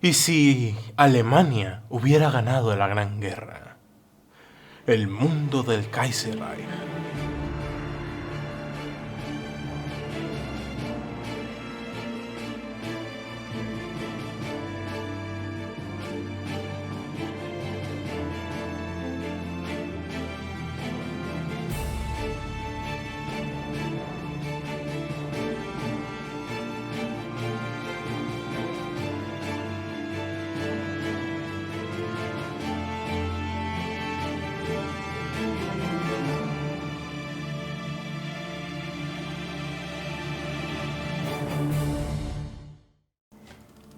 ¿Y si Alemania hubiera ganado la Gran Guerra? El mundo del Kaiserreich.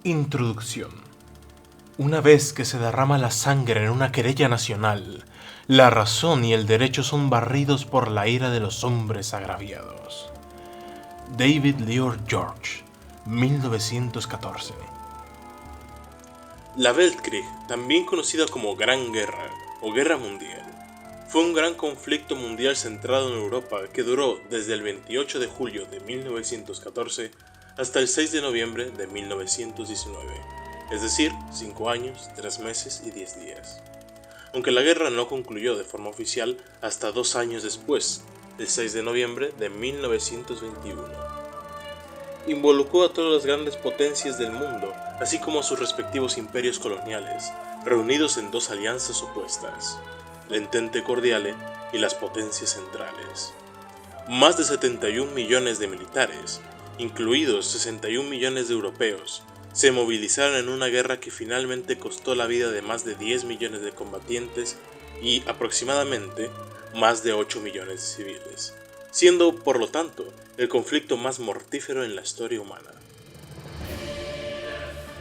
Introducción. Una vez que se derrama la sangre en una querella nacional, la razón y el derecho son barridos por la ira de los hombres agraviados. David Lloyd George, 1914. La Weltkrieg, también conocida como Gran Guerra o Guerra Mundial, fue un gran conflicto mundial centrado en Europa que duró desde el 28 de julio de 1914 hasta el 6 de noviembre de 1919, es decir, 5 años, 3 meses y 10 días. Aunque la guerra no concluyó de forma oficial hasta 2 años después, el 6 de noviembre de 1921. Involucró a todas las grandes potencias del mundo, así como a sus respectivos imperios coloniales, reunidos en 2 alianzas opuestas, la Entente Cordiale y las Potencias Centrales. Más de 71 millones de militares, incluidos 61 millones de europeos, se movilizaron en una guerra que finalmente costó la vida de más de 10 millones de combatientes y aproximadamente más de 8 millones de civiles, siendo, por lo tanto, el conflicto más mortífero en la historia humana.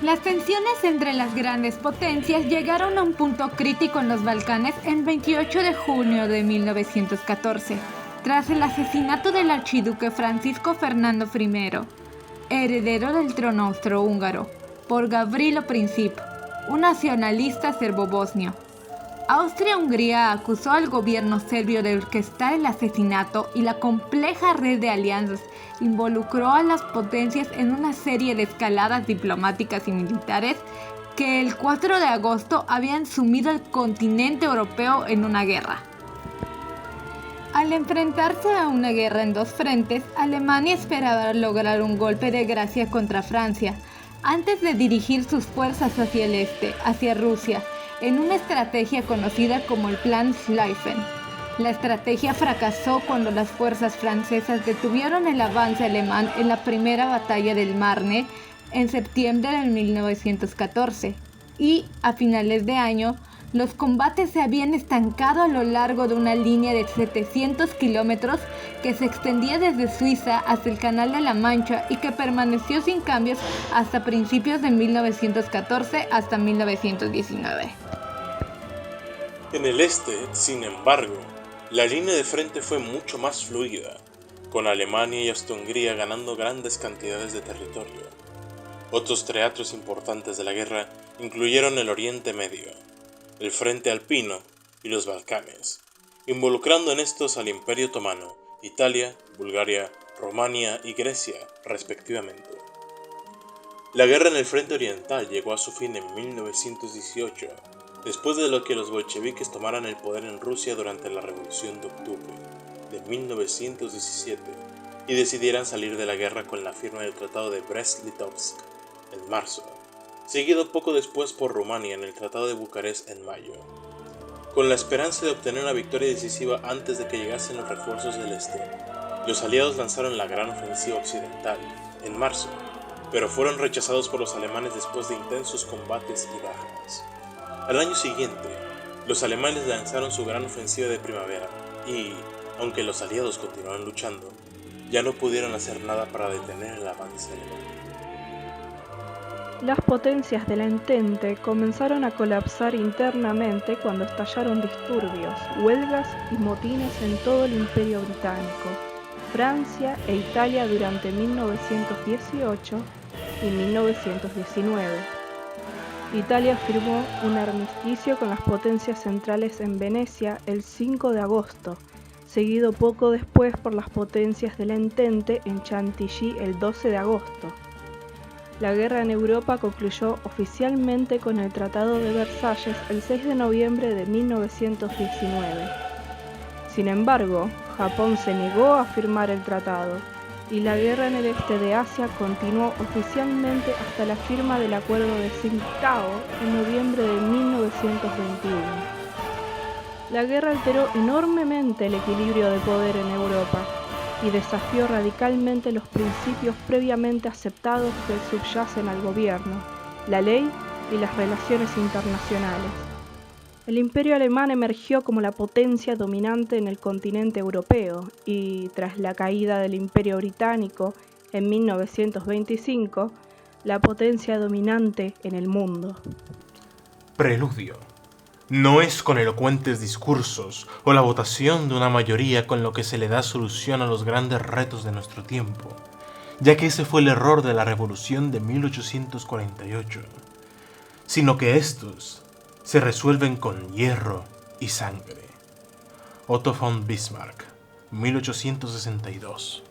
Las tensiones entre las grandes potencias llegaron a un punto crítico en los Balcanes el 28 de junio de 1914, tras el asesinato del archiduque Francisco Fernando I, heredero del trono austrohúngaro, por Gavrilo Princip, un nacionalista serbo-bosnio. Austria-Hungría acusó al gobierno serbio de orquestar el asesinato y la compleja red de alianzas involucró a las potencias en una serie de escaladas diplomáticas y militares que el 4 de agosto habían sumido al continente europeo en una guerra. Al enfrentarse a una guerra en 2 frentes, Alemania esperaba lograr un golpe de gracia contra Francia, antes de dirigir sus fuerzas hacia el este, hacia Rusia, en una estrategia conocida como el Plan Schlieffen. La estrategia fracasó cuando las fuerzas francesas detuvieron el avance alemán en la primera batalla del Marne en septiembre de 1914, y a finales de año, los combates se habían estancado a lo largo de una línea de 700 kilómetros que se extendía desde Suiza hasta el Canal de la Mancha y que permaneció sin cambios hasta principios de 1914 hasta 1919. En el este, sin embargo, la línea de frente fue mucho más fluida, con Alemania y Austria-Hungría ganando grandes cantidades de territorio. Otros teatros importantes de la guerra incluyeron el Oriente Medio, el Frente Alpino y los Balcanes, involucrando en estos al Imperio Otomano, Italia, Bulgaria, Rumania y Grecia, respectivamente. La guerra en el Frente Oriental llegó a su fin en 1918, después de lo que los bolcheviques tomaran el poder en Rusia durante la Revolución de Octubre de 1917 y decidieran salir de la guerra con la firma del Tratado de Brest-Litovsk en marzo, seguido poco después por Rumania en el Tratado de Bucarest en mayo. Con la esperanza de obtener una victoria decisiva antes de que llegasen los refuerzos del este, los aliados lanzaron la Gran Ofensiva Occidental en marzo, pero fueron rechazados por los alemanes después de intensos combates y bajas. Al año siguiente, los alemanes lanzaron su Gran Ofensiva de Primavera y, aunque los aliados continuaron luchando, ya no pudieron hacer nada para detener el avance alemán. Las potencias de la Entente comenzaron a colapsar internamente cuando estallaron disturbios, huelgas y motines en todo el Imperio Británico, Francia e Italia durante 1918 y 1919. Italia firmó un armisticio con las potencias centrales en Venecia el 5 de agosto, seguido poco después por las potencias de la Entente en Chantilly el 12 de agosto. La guerra en Europa concluyó oficialmente con el Tratado de Versalles el 6 de noviembre de 1919. Sin embargo, Japón se negó a firmar el tratado, y la guerra en el este de Asia continuó oficialmente hasta la firma del Acuerdo de Tsingtao en noviembre de 1921. La guerra alteró enormemente el equilibrio de poder en Europa y desafió radicalmente los principios previamente aceptados que subyacen al gobierno, la ley y las relaciones internacionales. El Imperio alemán emergió como la potencia dominante en el continente europeo y, tras la caída del Imperio británico en 1925, la potencia dominante en el mundo. Preludio. No es con elocuentes discursos o la votación de una mayoría con lo que se le da solución a los grandes retos de nuestro tiempo, ya que ese fue el error de la Revolución de 1848, sino que estos se resuelven con hierro y sangre. Otto von Bismarck, 1862.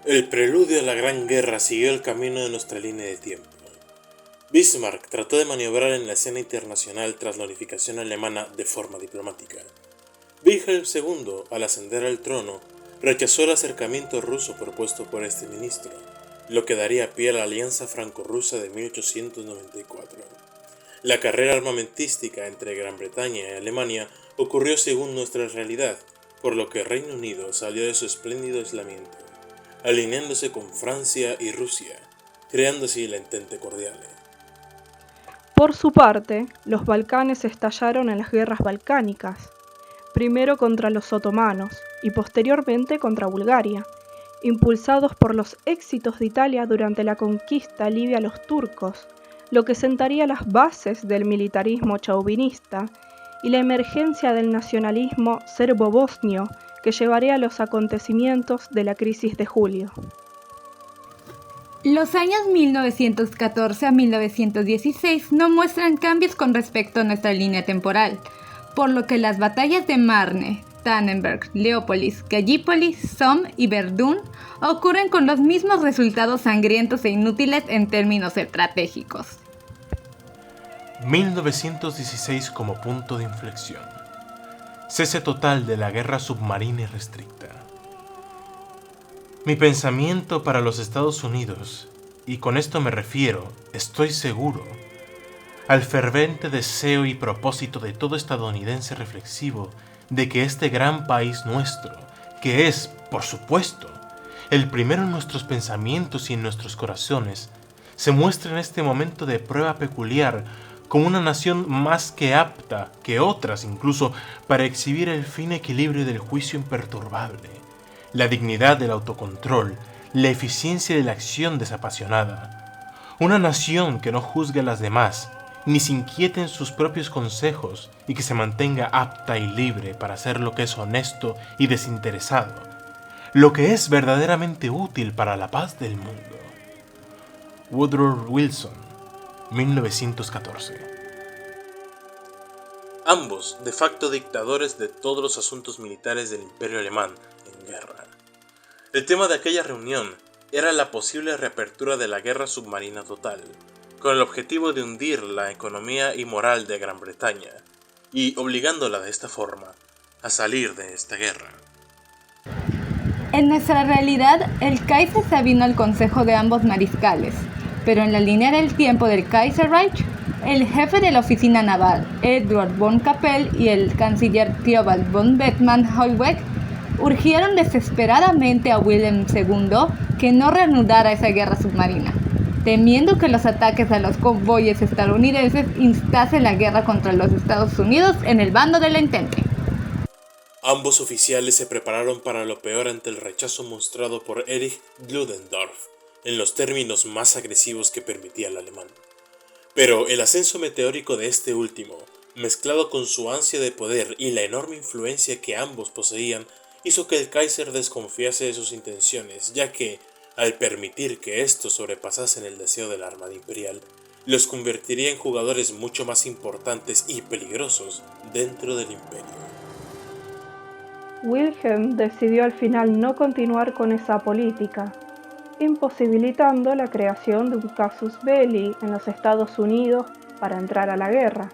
El preludio a la Gran Guerra siguió el camino de nuestra línea de tiempo. Bismarck trató de maniobrar en la escena internacional tras la unificación alemana de forma diplomática. Wilhelm II, al ascender al trono, rechazó el acercamiento ruso propuesto por este ministro, lo que daría pie a la alianza franco-rusa de 1894. La carrera armamentística entre Gran Bretaña y Alemania ocurrió según nuestra realidad, por lo que Reino Unido salió de su espléndido aislamiento, alineándose con Francia y Rusia, creando así la Entente Cordiale. Por su parte, los Balcanes estallaron en las guerras balcánicas, primero contra los otomanos y posteriormente contra Bulgaria, impulsados por los éxitos de Italia durante la conquista libia a los turcos, lo que sentaría las bases del militarismo chauvinista y la emergencia del nacionalismo serbo-bosnio que llevaría a los acontecimientos de la crisis de julio. Los años 1914 a 1916 no muestran cambios con respecto a nuestra línea temporal, por lo que las batallas de Marne, Tannenberg, Leópolis, Gallipoli, Somme y Verdún ocurren con los mismos resultados sangrientos e inútiles en términos estratégicos. 1916 como punto de inflexión. Cese total de la guerra submarina y restricta. Mi pensamiento para los Estados Unidos, y con esto me refiero, estoy seguro, al fervente deseo y propósito de todo estadounidense reflexivo de que este gran país nuestro, que es, por supuesto, el primero en nuestros pensamientos y en nuestros corazones, se muestre en este momento de prueba peculiar como una nación más que apta que otras incluso para exhibir el fino equilibrio del juicio imperturbable, la dignidad del autocontrol, la eficiencia de la acción desapasionada. Una nación que no juzgue a las demás, ni se inquiete en sus propios consejos y que se mantenga apta y libre para hacer lo que es honesto y desinteresado, lo que es verdaderamente útil para la paz del mundo. Woodrow Wilson, 1914. Ambos, de facto dictadores de todos los asuntos militares del Imperio Alemán en guerra. El tema de aquella reunión era la posible reapertura de la guerra submarina total, con el objetivo de hundir la economía y moral de Gran Bretaña, y obligándola de esta forma a salir de esta guerra. En nuestra realidad, el Kaiser se avino al consejo de ambos mariscales, pero en la línea del tiempo del Kaiserreich, el jefe de la oficina naval, Eduard von Kappel, y el canciller Theobald von Bethmann-Hollweg urgieron desesperadamente a Wilhelm II que no reanudara esa guerra submarina, temiendo que los ataques a los convoyes estadounidenses instasen la guerra contra los Estados Unidos en el bando de la Entente. Ambos oficiales se prepararon para lo peor ante el rechazo mostrado por Erich Ludendorff en los términos más agresivos que permitía el alemán. Pero el ascenso meteórico de este último, mezclado con su ansia de poder y la enorme influencia que ambos poseían, hizo que el Kaiser desconfiase de sus intenciones, ya que, al permitir que estos sobrepasasen el deseo de la Armada Imperial, los convertiría en jugadores mucho más importantes y peligrosos dentro del Imperio. Wilhelm decidió al final no continuar con esa política, imposibilitando la creación de un casus belli en los Estados Unidos para entrar a la guerra.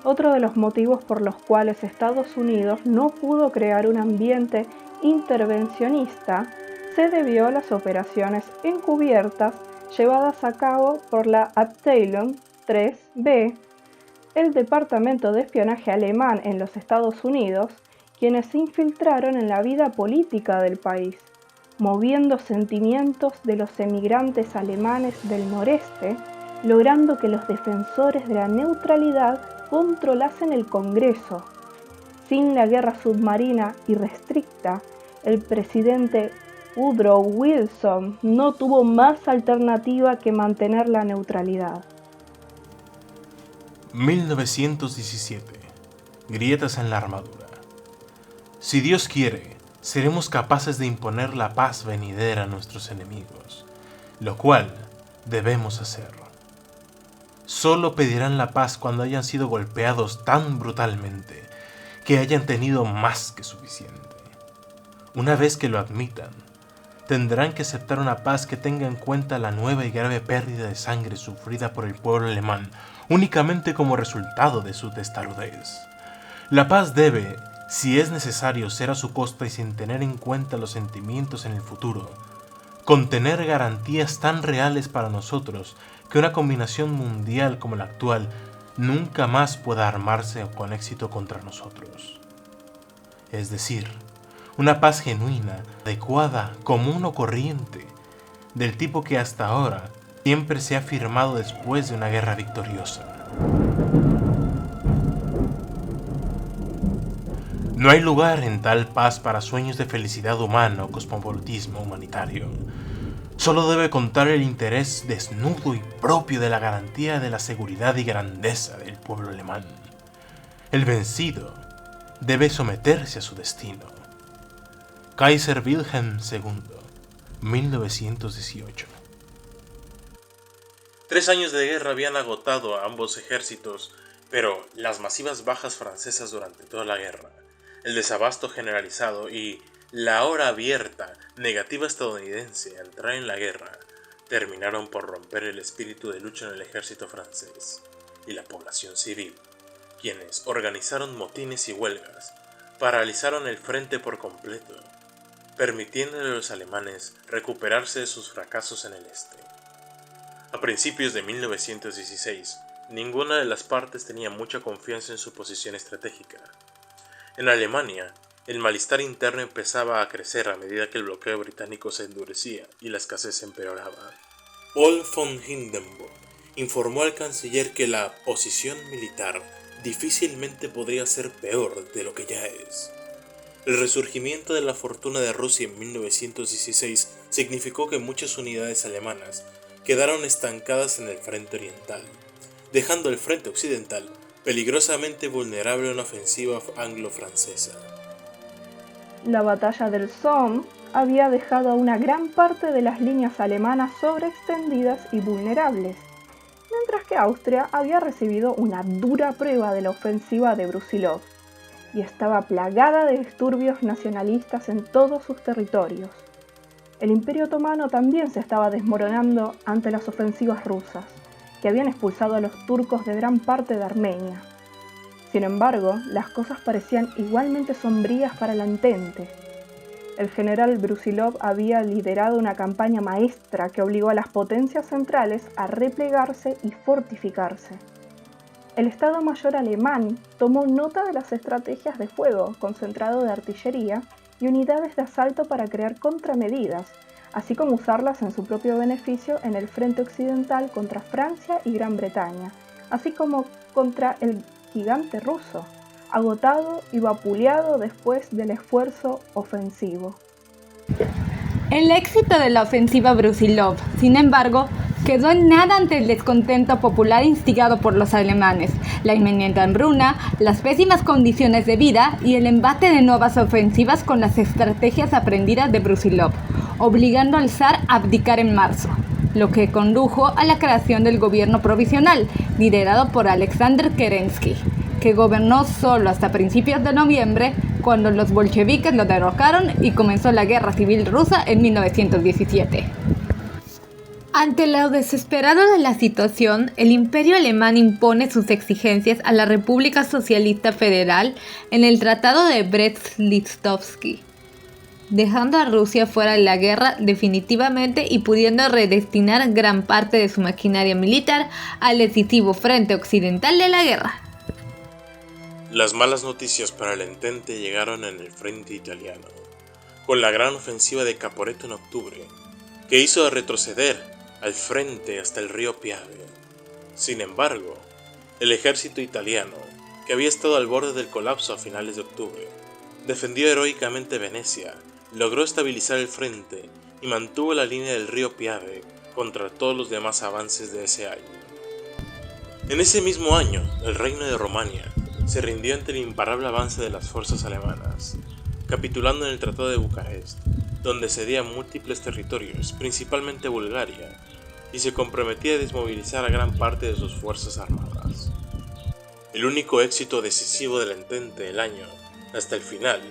Otro de los motivos por los cuales Estados Unidos no pudo crear un ambiente intervencionista se debió a las operaciones encubiertas llevadas a cabo por la Abteilung 3B, el departamento de espionaje alemán en los Estados Unidos, quienes se infiltraron en la vida política del país, moviendo sentimientos de los emigrantes alemanes del noreste, logrando que los defensores de la neutralidad controlasen el Congreso. Sin la guerra submarina irrestricta, el presidente Woodrow Wilson no tuvo más alternativa que mantener la neutralidad. 1917. Grietas en la armadura. Si Dios quiere, seremos capaces de imponer la paz venidera a nuestros enemigos, lo cual debemos hacer. Solo pedirán la paz cuando hayan sido golpeados tan brutalmente que hayan tenido más que suficiente. Una vez que lo admitan, tendrán que aceptar una paz que tenga en cuenta la nueva y grave pérdida de sangre sufrida por el pueblo alemán únicamente como resultado de su testarudez. La paz debe, si es necesario, ser a su costa y sin tener en cuenta los sentimientos en el futuro, contener garantías tan reales para nosotros que una combinación mundial como la actual nunca más pueda armarse con éxito contra nosotros. Es decir, una paz genuina, adecuada, común o corriente, del tipo que hasta ahora siempre se ha firmado después de una guerra victoriosa. No hay lugar en tal paz para sueños de felicidad humana o cosmopolitismo humanitario. Solo debe contar el interés desnudo y propio de la garantía de la seguridad y grandeza del pueblo alemán. El vencido debe someterse a su destino. Kaiser Wilhelm II, 1918. 3 años de guerra habían agotado a ambos ejércitos, pero las masivas bajas francesas durante toda la guerra, el desabasto generalizado y la ahora abierta negativa estadounidense a entrar en la guerra terminaron por romper el espíritu de lucha en el ejército francés y la población civil, quienes organizaron motines y huelgas, paralizaron el frente por completo, permitiéndole a los alemanes recuperarse de sus fracasos en el este. A principios de 1916, ninguna de las partes tenía mucha confianza en su posición estratégica. En Alemania, el malestar interno empezaba a crecer a medida que el bloqueo británico se endurecía y la escasez empeoraba. Paul von Hindenburg informó al canciller que la posición militar difícilmente podría ser peor de lo que ya es. El resurgimiento de la fortuna de Rusia en 1916 significó que muchas unidades alemanas quedaron estancadas en el frente oriental, dejando el frente occidental peligrosamente vulnerable a una ofensiva anglo-francesa. La batalla del Somme había dejado a una gran parte de las líneas alemanas sobreextendidas y vulnerables, mientras que Austria había recibido una dura prueba de la ofensiva de Brusilov y estaba plagada de disturbios nacionalistas en todos sus territorios. El Imperio Otomano también se estaba desmoronando ante las ofensivas rusas, que habían expulsado a los turcos de gran parte de Armenia. Sin embargo, las cosas parecían igualmente sombrías para la Entente. El general Brusilov había liderado una campaña maestra que obligó a las potencias centrales a replegarse y fortificarse. El Estado Mayor alemán tomó nota de las estrategias de fuego concentrado de artillería y unidades de asalto para crear contramedidas, así como usarlas en su propio beneficio en el frente occidental contra Francia y Gran Bretaña, así como contra el gigante ruso, agotado y vapuleado después del esfuerzo ofensivo. El éxito de la ofensiva Brusilov, sin embargo, quedó en nada ante el descontento popular instigado por los alemanes, la inminente hambruna, las pésimas condiciones de vida y el embate de nuevas ofensivas con las estrategias aprendidas de Brusilov, obligando al zar a abdicar en marzo, lo que condujo a la creación del gobierno provisional, liderado por Alexander Kerensky, que gobernó solo hasta principios de noviembre, cuando los bolcheviques lo derrocaron y comenzó la Guerra Civil Rusa en 1917. Ante lo desesperado de la situación, el Imperio Alemán impone sus exigencias a la República Socialista Federal en el Tratado de Brest-Litovsk, dejando a Rusia fuera de la guerra definitivamente y pudiendo redestinar gran parte de su maquinaria militar al decisivo frente occidental de la guerra. Las malas noticias para el Entente llegaron en el frente italiano, con la gran ofensiva de Caporetto en octubre, que hizo retroceder al frente hasta el río Piave. Sin embargo, el ejército italiano, que había estado al borde del colapso a finales de octubre, defendió heroicamente Venecia, logró estabilizar el frente y mantuvo la línea del río Piave contra todos los demás avances de ese año. En ese mismo año, el reino de Romania se rindió ante el imparable avance de las fuerzas alemanas, capitulando en el Tratado de Bucarest, donde cedía múltiples territorios, principalmente Bulgaria, y se comprometía a desmovilizar a gran parte de sus fuerzas armadas. El único éxito decisivo del Entente del año, hasta el final,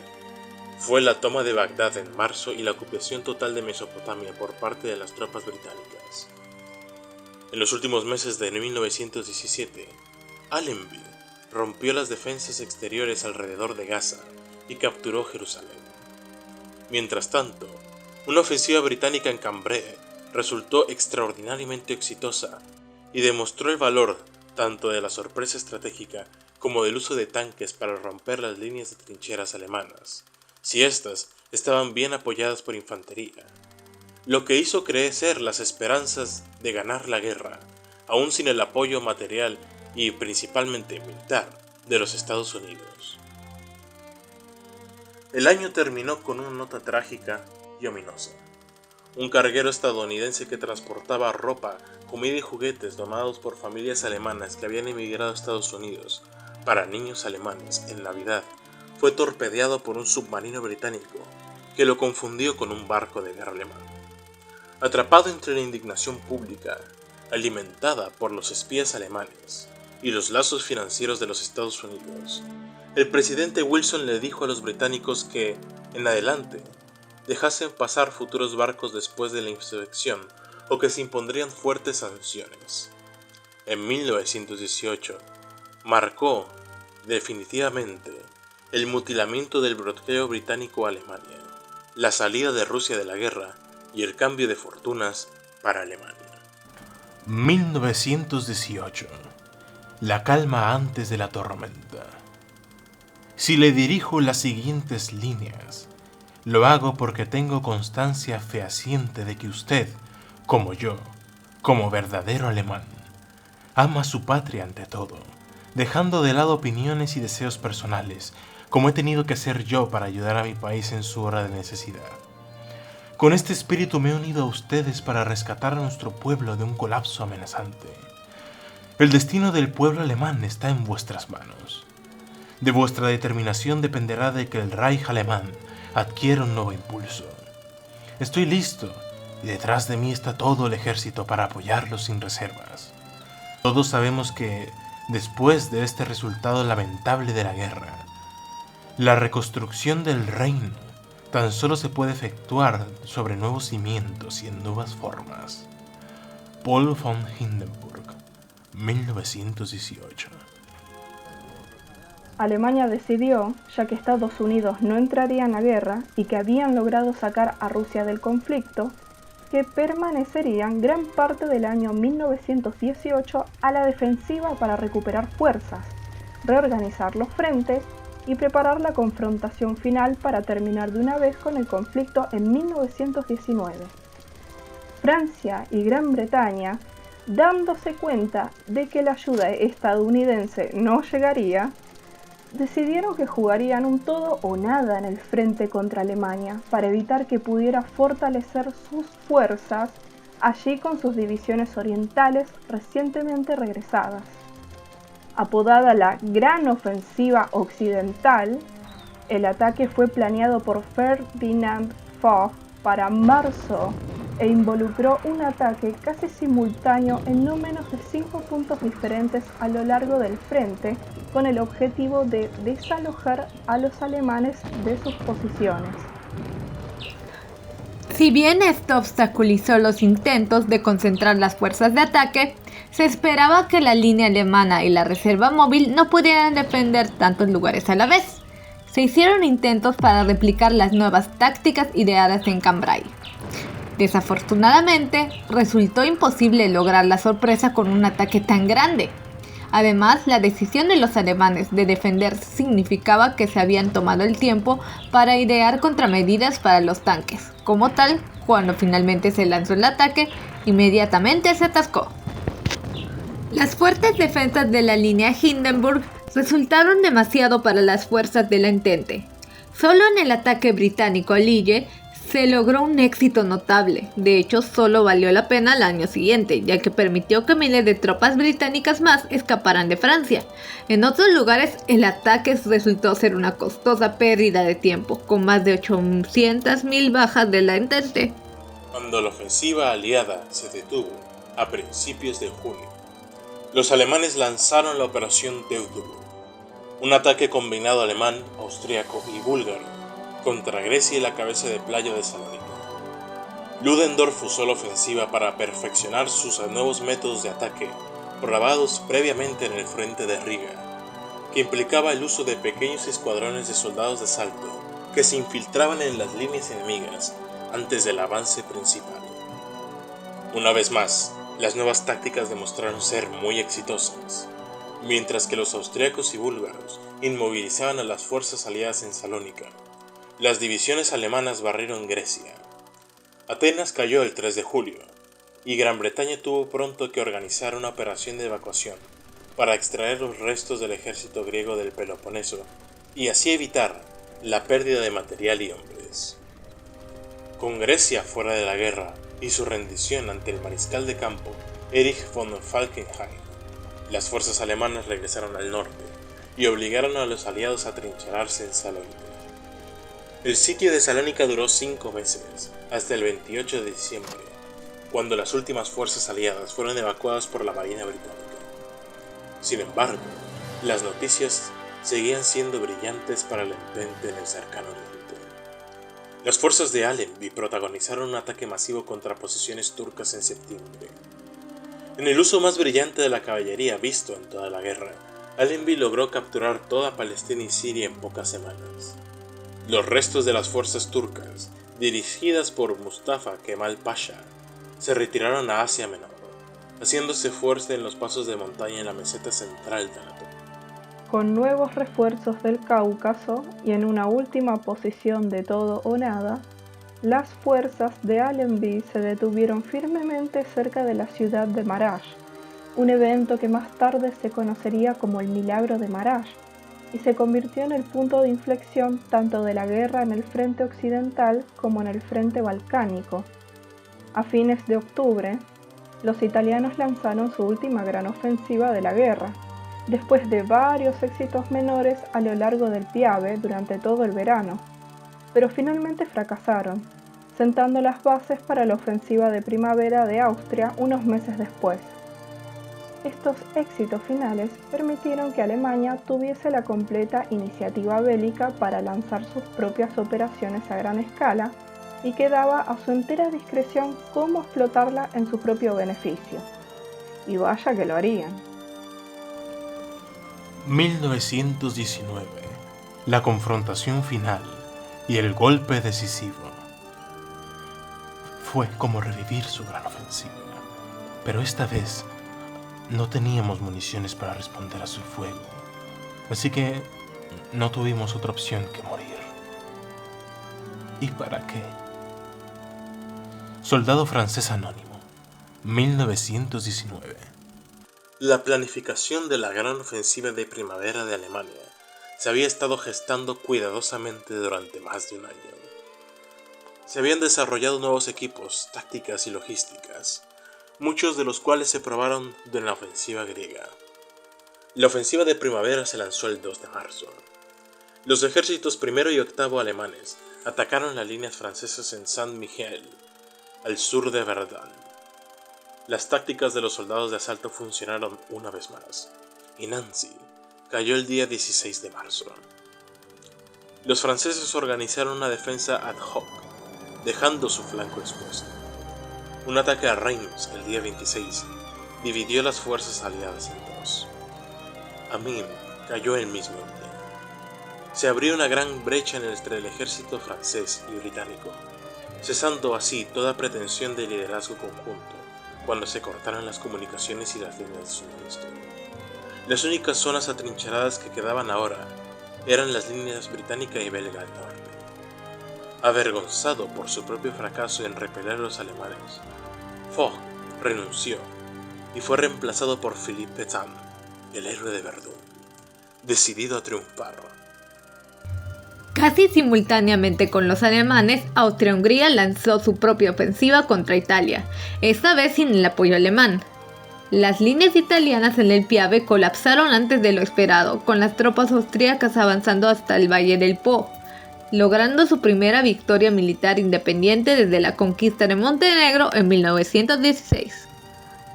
fue la toma de Bagdad en marzo y la ocupación total de Mesopotamia por parte de las tropas británicas. En los últimos meses de 1917, Allenby rompió las defensas exteriores alrededor de Gaza y capturó Jerusalén. Mientras tanto, una ofensiva británica en Cambrai resultó extraordinariamente exitosa y demostró el valor tanto de la sorpresa estratégica como del uso de tanques para romper las líneas de trincheras alemanas, si éstas estaban bien apoyadas por infantería, lo que hizo crecer las esperanzas de ganar la guerra, aún sin el apoyo material y principalmente militar de los Estados Unidos. El año terminó con una nota trágica y ominosa. Un carguero estadounidense que transportaba ropa, comida y juguetes donados por familias alemanas que habían emigrado a Estados Unidos para niños alemanes en Navidad fue torpedeado por un submarino británico que lo confundió con un barco de guerra alemán. Atrapado entre la indignación pública, alimentada por los espías alemanes y los lazos financieros de los Estados Unidos, el presidente Wilson le dijo a los británicos que, en adelante, dejasen pasar futuros barcos después de la inspección o que se impondrían fuertes sanciones. En 1918, marcó definitivamente el mutilamiento del bloqueo británico a Alemania, la salida de Rusia de la guerra y el cambio de fortunas para Alemania. 1918. La calma antes de la tormenta. Si le dirijo las siguientes líneas, lo hago porque tengo constancia fehaciente de que usted, como yo, como verdadero alemán, ama su patria ante todo, dejando de lado opiniones y deseos personales, como he tenido que hacer yo para ayudar a mi país en su hora de necesidad. Con este espíritu me he unido a ustedes para rescatar a nuestro pueblo de un colapso amenazante. El destino del pueblo alemán está en vuestras manos. De vuestra determinación dependerá de que el Reich alemán adquiera un nuevo impulso. Estoy listo y detrás de mí está todo el ejército para apoyarlo sin reservas. Todos sabemos que, después de este resultado lamentable de la guerra, la reconstrucción del reino tan solo se puede efectuar sobre nuevos cimientos y en nuevas formas. Paul von Hindenburg, 1918. Alemania decidió, ya que Estados Unidos no entraría en la guerra y que habían logrado sacar a Rusia del conflicto, que permanecerían gran parte del año 1918 a la defensiva para recuperar fuerzas, reorganizar los frentes y preparar la confrontación final para terminar de una vez con el conflicto en 1919. Francia y Gran Bretaña, dándose cuenta de que la ayuda estadounidense no llegaría, decidieron que jugarían un todo o nada en el frente contra Alemania para evitar que pudiera fortalecer sus fuerzas allí con sus divisiones orientales recientemente regresadas. Apodada la Gran Ofensiva Occidental, el ataque fue planeado por Ferdinand Foch para marzo e involucró un ataque casi simultáneo en no menos de 5 puntos diferentes a lo largo del frente, con el objetivo de desalojar a los alemanes de sus posiciones. Si bien esto obstaculizó los intentos de concentrar las fuerzas de ataque, se esperaba que la línea alemana y la reserva móvil no pudieran defender tantos lugares a la vez. Se hicieron intentos para replicar las nuevas tácticas ideadas en Cambrai. Desafortunadamente, resultó imposible lograr la sorpresa con un ataque tan grande. Además, la decisión de los alemanes de defenderse significaba que se habían tomado el tiempo para idear contramedidas para los tanques. Como tal, cuando finalmente se lanzó el ataque, inmediatamente se atascó. Las fuertes defensas de la línea Hindenburg resultaron demasiado para las fuerzas de la Entente. Solo en el ataque británico a Lille se logró un éxito notable. De hecho, solo valió la pena al año siguiente, ya que permitió que miles de tropas británicas más escaparan de Francia. En otros lugares, el ataque resultó ser una costosa pérdida de tiempo, con más de 800.000 bajas de la Entente. Cuando la ofensiva aliada se detuvo a principios de junio, los alemanes lanzaron la Operación Teutoburg, un ataque combinado alemán, austríaco y búlgaro contra Grecia y la cabeza de playa de Salónica. Ludendorff usó la ofensiva para perfeccionar sus nuevos métodos de ataque, probados previamente en el frente de Riga, que implicaba el uso de pequeños escuadrones de soldados de asalto que se infiltraban en las líneas enemigas antes del avance principal. Una vez más, las nuevas tácticas demostraron ser muy exitosas. Mientras que los austríacos y búlgaros inmovilizaban a las fuerzas aliadas en Salónica, las divisiones alemanas barrieron Grecia. Atenas cayó el 3 de julio, y Gran Bretaña tuvo pronto que organizar una operación de evacuación para extraer los restos del ejército griego del Peloponeso y así evitar la pérdida de material y hombres. Con Grecia fuera de la guerra y su rendición ante el mariscal de campo Erich von Falkenhayn, las fuerzas alemanas regresaron al norte y obligaron a los aliados a trincherarse en Salónica. El sitio de Salónica duró 5 meses, hasta el 28 de diciembre, cuando las últimas fuerzas aliadas fueron evacuadas por la Marina británica. Sin embargo, las noticias seguían siendo brillantes para el Entente en el cercano Oriente. Las fuerzas de Allenby protagonizaron un ataque masivo contra posiciones turcas en septiembre. En el uso más brillante de la caballería visto en toda la guerra, Allenby logró capturar toda Palestina y Siria en pocas semanas. Los restos de las fuerzas turcas, dirigidas por Mustafa Kemal Pasha, se retiraron a Asia Menor, haciéndose fuerte en los pasos de montaña en la meseta central de Anatolia. Con nuevos refuerzos del Cáucaso y en una última posición de todo o nada, las fuerzas de Allenby se detuvieron firmemente cerca de la ciudad de Maraj, un evento que más tarde se conocería como el Milagro de Maraj, y se convirtió en el punto de inflexión tanto de la guerra en el frente occidental como en el frente balcánico. A fines de octubre, los italianos lanzaron su última gran ofensiva de la guerra, después de varios éxitos menores a lo largo del Piave durante todo el verano, pero finalmente fracasaron, sentando las bases para la ofensiva de primavera de Austria unos meses después. Estos éxitos finales permitieron que Alemania tuviese la completa iniciativa bélica para lanzar sus propias operaciones a gran escala y quedaba a su entera discreción cómo explotarla en su propio beneficio. Y vaya que lo harían. 1919. La confrontación final y el golpe decisivo. Fue como revivir su gran ofensiva, pero esta vez no teníamos municiones para responder a su fuego, así que no tuvimos otra opción que morir. ¿Y para qué? Soldado francés anónimo, 1919. La planificación de la gran ofensiva de primavera de Alemania se había estado gestando cuidadosamente durante más de un año. Se habían desarrollado nuevos equipos, tácticas y logísticas, muchos de los cuales se probaron en la ofensiva griega. La ofensiva de primavera se lanzó el 2 de marzo. Los ejércitos primero y octavo alemanes atacaron las líneas francesas en Saint-Mihiel, al sur de Verdun. Las tácticas de los soldados de asalto funcionaron una vez más, y Nancy cayó el día 16 de marzo. Los franceses organizaron una defensa ad hoc, dejando su flanco expuesto. Un ataque a Reims el día 26 dividió las fuerzas aliadas en dos. Amiens cayó el mismo día. Se abrió una gran brecha entre el ejército francés y británico, cesando así toda pretensión de liderazgo conjunto cuando se cortaran las comunicaciones y las líneas de suministro. Las únicas zonas atrincheradas que quedaban ahora eran las líneas británica y belga al norte. Avergonzado por su propio fracaso en repeler a los alemanes, Foch renunció y fue reemplazado por Philippe Pétain, el héroe de Verdun, decidido a triunfar. Casi simultáneamente con los alemanes, Austria-Hungría lanzó su propia ofensiva contra Italia, esta vez sin el apoyo alemán. Las líneas italianas en el Piave colapsaron antes de lo esperado, con las tropas austríacas avanzando hasta el Valle del Po, logrando su primera victoria militar independiente desde la conquista de Montenegro en 1916.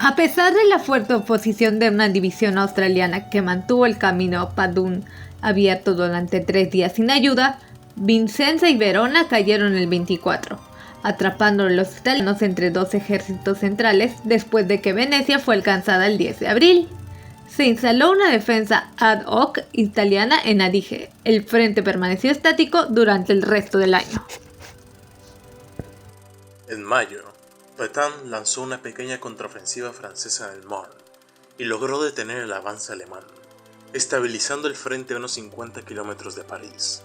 A pesar de la fuerte oposición de una división australiana que mantuvo el camino a Padoue abierto durante 3 días sin ayuda, Vicenza y Verona cayeron el 24, atrapando a los italianos entre dos ejércitos centrales después de que Venecia fue alcanzada el 10 de abril. Se instaló una defensa ad hoc italiana en Adige. El frente permaneció estático durante el resto del año. En mayo, Pétain lanzó una pequeña contraofensiva francesa en el Marne y logró detener el avance alemán, estabilizando el frente a unos 50 kilómetros de París.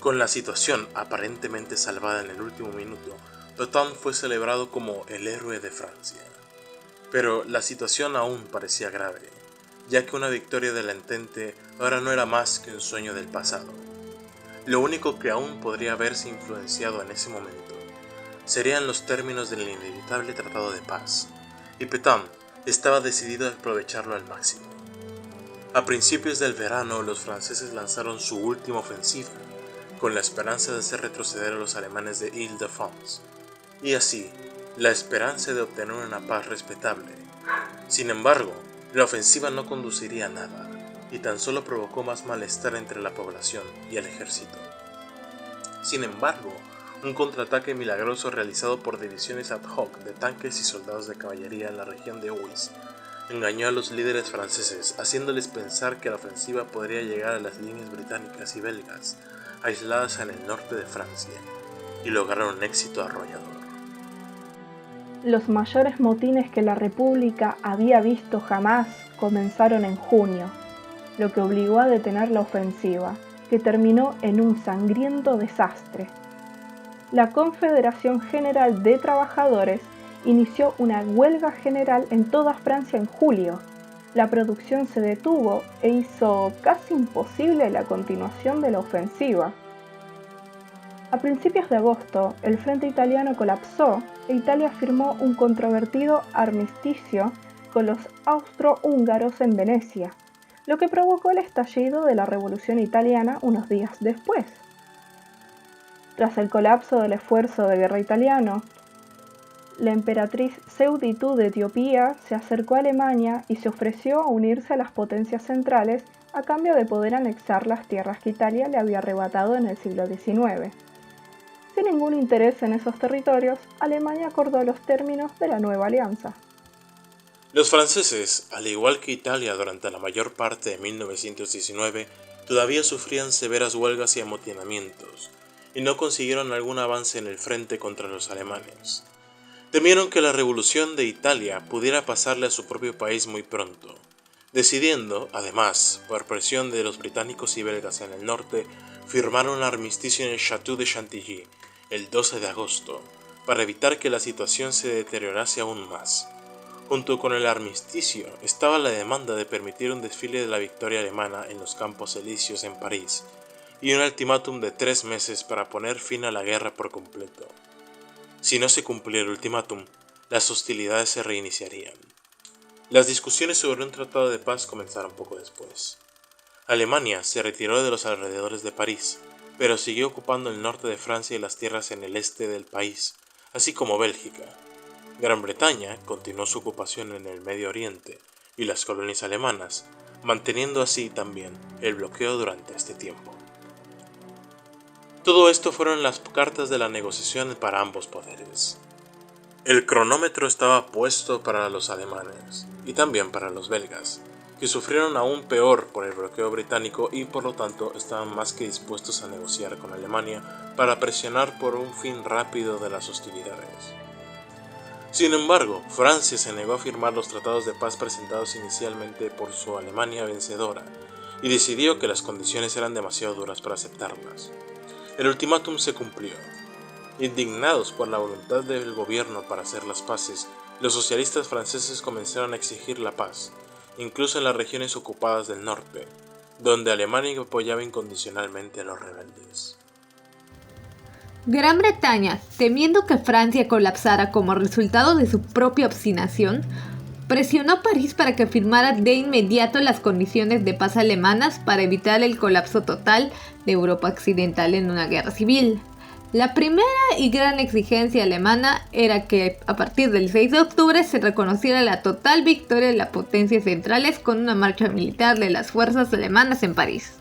Con la situación aparentemente salvada en el último minuto, Pétain fue celebrado como el héroe de Francia. Pero la situación aún parecía grave, ya que una victoria de la Entente ahora no era más que un sueño del pasado. Lo único que aún podría haberse influenciado en ese momento serían los términos del inevitable tratado de paz, y Pétain estaba decidido a aprovecharlo al máximo. A principios del verano, los franceses lanzaron su última ofensiva, con la esperanza de hacer retroceder a los alemanes de Île-de-France, y así, la esperanza de obtener una paz respetable. Sin embargo, la ofensiva no conduciría a nada, y tan solo provocó más malestar entre la población y el ejército. Sin embargo, un contraataque milagroso realizado por divisiones ad hoc de tanques y soldados de caballería en la región de Oise engañó a los líderes franceses, haciéndoles pensar que la ofensiva podría llegar a las líneas británicas y belgas, aisladas en el norte de Francia, y lograron un éxito arrollador. Los mayores motines que la República había visto jamás comenzaron en junio, lo que obligó a detener la ofensiva, que terminó en un sangriento desastre. La Confederación General de Trabajadores inició una huelga general en toda Francia en julio. La producción se detuvo e hizo casi imposible la continuación de la ofensiva. A principios de agosto, el frente italiano colapsó e Italia firmó un controvertido armisticio con los austrohúngaros en Venecia, lo que provocó el estallido de la Revolución Italiana unos días después. Tras el colapso del esfuerzo de guerra italiano, la emperatriz Seuditu de Etiopía se acercó a Alemania y se ofreció a unirse a las potencias centrales a cambio de poder anexar las tierras que Italia le había arrebatado en el siglo XIX. Sin ningún interés en esos territorios, Alemania acordó los términos de la nueva alianza. Los franceses, al igual que Italia durante la mayor parte de 1919, todavía sufrían severas huelgas y amotinamientos, y no consiguieron algún avance en el frente contra los alemanes. Temieron que la revolución de Italia pudiera pasarle a su propio país muy pronto, decidiendo, además, por presión de los británicos y belgas en el norte, firmar un armisticio en el Château de Chantilly el 12 de agosto, para evitar que la situación se deteriorase aún más. Junto con el armisticio estaba la demanda de permitir un desfile de la victoria alemana en los Campos Elíseos en París, y un ultimátum de 3 meses para poner fin a la guerra por completo. Si no se cumplía el ultimátum, las hostilidades se reiniciarían. Las discusiones sobre un tratado de paz comenzaron poco después. Alemania se retiró de los alrededores de París, pero siguió ocupando el norte de Francia y las tierras en el este del país, así como Bélgica. Gran Bretaña continuó su ocupación en el Medio Oriente y las colonias alemanas, manteniendo así también el bloqueo durante este tiempo. Todo esto fueron las cartas de la negociación para ambos poderes. El cronómetro estaba puesto para los alemanes y también para los belgas, que sufrieron aún peor por el bloqueo británico y por lo tanto estaban más que dispuestos a negociar con Alemania para presionar por un fin rápido de las hostilidades. Sin embargo, Francia se negó a firmar los tratados de paz presentados inicialmente por su Alemania vencedora y decidió que las condiciones eran demasiado duras para aceptarlas. El ultimátum se cumplió. Indignados por la voluntad del gobierno para hacer las paces, los socialistas franceses comenzaron a exigir la paz, incluso en las regiones ocupadas del norte, donde Alemania apoyaba incondicionalmente a los rebeldes. Gran Bretaña, temiendo que Francia colapsara como resultado de su propia obstinación, presionó a París para que firmara de inmediato las condiciones de paz alemanas para evitar el colapso total de Europa Occidental en una guerra civil. La primera y gran exigencia alemana era que a partir del 6 de octubre se reconociera la total victoria de las potencias centrales con una marcha militar de las fuerzas alemanas en París.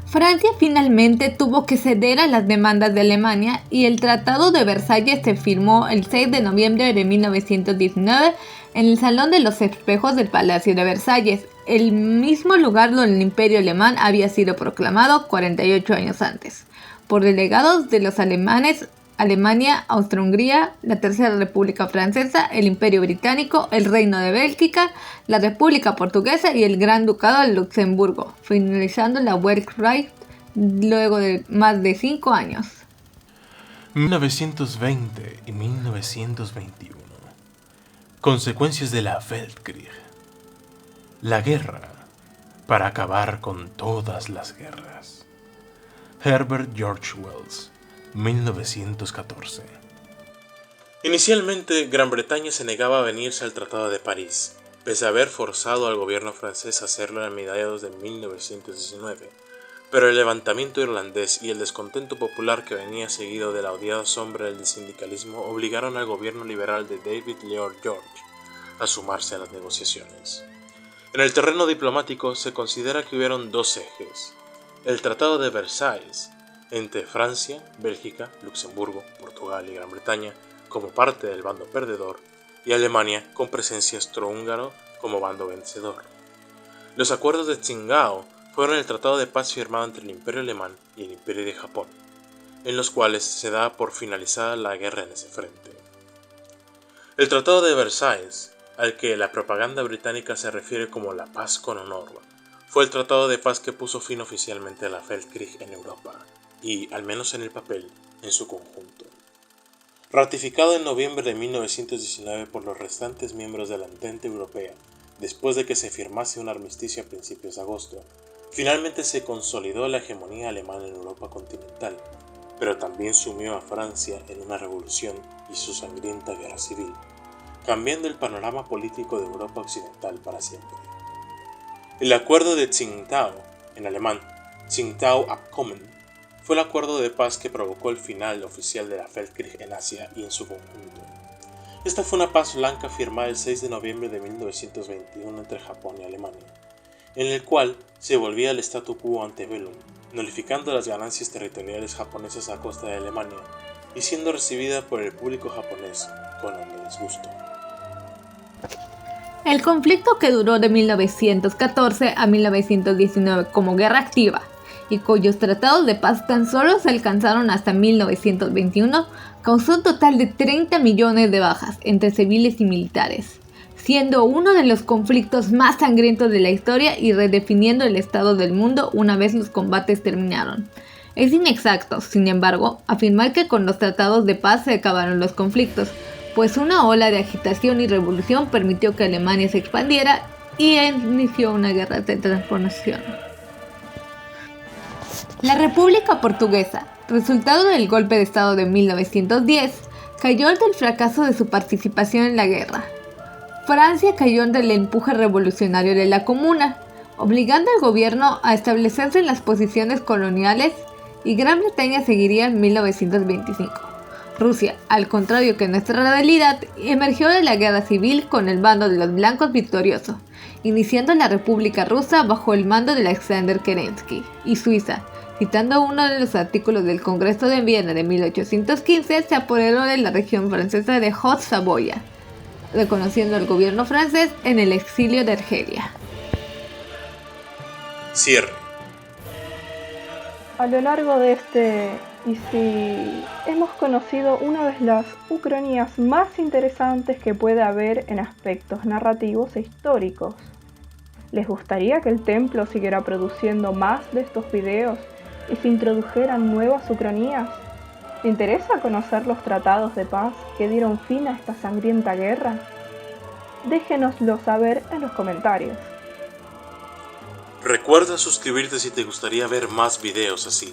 Francia finalmente tuvo que ceder a las demandas de Alemania y el Tratado de Versalles se firmó el 6 de noviembre de 1919 en el Salón de los Espejos del Palacio de Versalles, el mismo lugar donde el Imperio Alemán había sido proclamado 48 años antes, por delegados de los alemanes, Alemania, Austria-Hungría, la Tercera República Francesa, el Imperio Británico, el Reino de Bélgica, la República Portuguesa y el Gran Ducado de Luxemburgo, finalizando la Weltkriegsreich luego de más de 5 años. 1920 y 1921. Consecuencias de la Weltkrieg. La guerra para acabar con todas las guerras. Herbert George Wells, 1914. Inicialmente, Gran Bretaña se negaba a venirse al Tratado de París, pese a haber forzado al gobierno francés a hacerlo a mediados de 1919, pero el levantamiento irlandés y el descontento popular que venía seguido de la odiada sombra del sindicalismo obligaron al gobierno liberal de David Lloyd George a sumarse a las negociaciones. En el terreno diplomático se considera que hubieron dos ejes: el Tratado de Versalles, entre Francia, Bélgica, Luxemburgo, Portugal y Gran Bretaña como parte del bando perdedor, y Alemania con presencia austrohúngara como bando vencedor. Los acuerdos de Tsingtao fueron el tratado de paz firmado entre el Imperio Alemán y el Imperio de Japón, en los cuales se da por finalizada la guerra en ese frente. El Tratado de Versalles, al que la propaganda británica se refiere como la paz con honor, fue el tratado de paz que puso fin oficialmente a la Weltkrieg en Europa, y, al menos en el papel, en su conjunto. Ratificado en noviembre de 1919 por los restantes miembros de la Entente Europea, después de que se firmase un armisticio a principios de agosto, finalmente se consolidó la hegemonía alemana en Europa continental, pero también sumió a Francia en una revolución y su sangrienta guerra civil, cambiando el panorama político de Europa occidental para siempre. El acuerdo de Tsingtao, en alemán Tsingtao-Abkommen, fue el acuerdo de paz que provocó el final oficial de la Weltkrieg en Asia y en su conjunto. Esta fue una paz blanca firmada el 6 de noviembre de 1921 entre Japón y Alemania, en el cual se volvía al statu quo ante bellum, nulificando las ganancias territoriales japonesas a costa de Alemania y siendo recibida por el público japonés con el disgusto. El conflicto, que duró de 1914 a 1919 como guerra activa y cuyos tratados de paz tan solo se alcanzaron hasta 1921, causó un total de 30 millones de bajas entre civiles y militares, siendo uno de los conflictos más sangrientos de la historia y redefiniendo el estado del mundo una vez los combates terminaron. Es inexacto, sin embargo, afirmar que con los tratados de paz se acabaron los conflictos, pues una ola de agitación y revolución permitió que Alemania se expandiera y inició una guerra de transformación. La República Portuguesa, resultado del golpe de estado de 1910, cayó ante el fracaso de su participación en la guerra. Francia cayó ante el empuje revolucionario de la Comuna, obligando al gobierno a establecerse en las posiciones coloniales, y Gran Bretaña seguiría en 1925, Rusia, al contrario que nuestra realidad, emergió de la guerra civil con el bando de los blancos victorioso, iniciando la República Rusa bajo el mando de Alexander Kerensky, y Suiza, citando uno de los artículos del Congreso de Viena de 1815, se apoderó de la región francesa de Haute-Savoia, reconociendo al gobierno francés en el exilio de Argelia. Cierre. A lo largo de hemos conocido una de las ucronías más interesantes que puede haber en aspectos narrativos e históricos. ¿Les gustaría que el templo siguiera produciendo más de estos videos y se introdujeran nuevas ucronías? ¿Te interesa conocer los tratados de paz que dieron fin a esta sangrienta guerra? Déjenoslo saber en los comentarios. Recuerda suscribirte si te gustaría ver más videos así.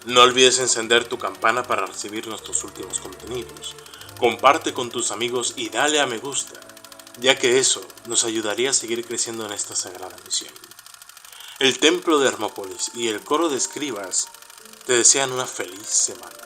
No olvides encender tu campana para recibir nuestros últimos contenidos. Comparte con tus amigos y dale a me gusta, ya que eso nos ayudaría a seguir creciendo en esta sagrada misión. El Templo de Hermópolis y el Coro de Escribas te desean una feliz semana.